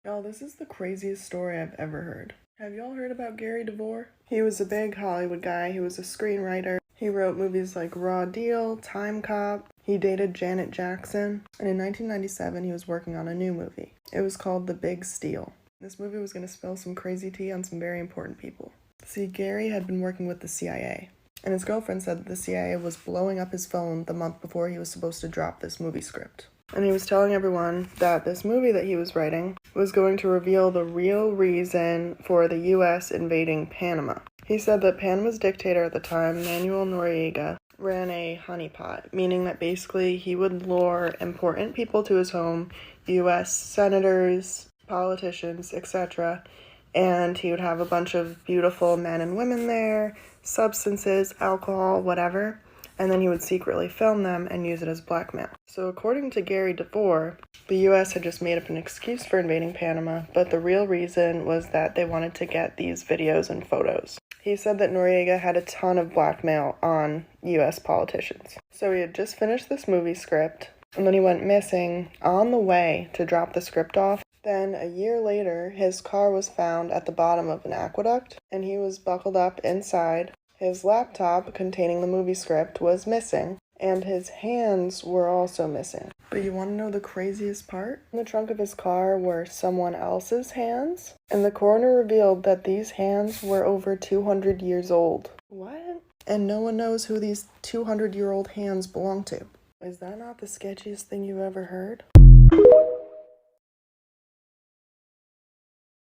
Y'all, this is the craziest story I've ever heard. Have y'all heard about Gary DeVore? He was a big Hollywood guy. He was a screenwriter. He wrote movies like Raw Deal, Time Cop. He dated Janet Jackson. And in 1997, he was working on a new movie. It was called The Big Steal. This movie was going to spill some crazy tea on some very important people. See, Gary had been working with the CIA. And his girlfriend said that the CIA was blowing up his phone the month before he was supposed to drop this movie script. And he was telling everyone that this movie that he was writing was going to reveal the real reason for the U.S. invading Panama. He said that Panama's dictator at the time, Manuel Noriega, ran a honeypot, meaning that basically he would lure important people to his home, U.S. senators, politicians, etc., and he would have a bunch of beautiful men and women there, substances, alcohol, whatever, and then he would secretly film them and use it as blackmail. So according to Gary DeVore, the U.S. had just made up an excuse for invading Panama, but the real reason was that they wanted to get these videos and photos. He said that Noriega had a ton of blackmail on U.S. politicians. So he had just finished this movie script, and then he went missing on the way to drop the script off. Then, a year later, his car was found at the bottom of an aqueduct, and he was buckled up inside. His laptop containing the movie script was missing, and his hands were also missing. But you want to know the craziest part? In the trunk of his car were someone else's hands, and the coroner revealed that these hands were over 200 years old. What? And no one knows who these 200-year-old hands belong to. Is that not the sketchiest thing you've ever heard?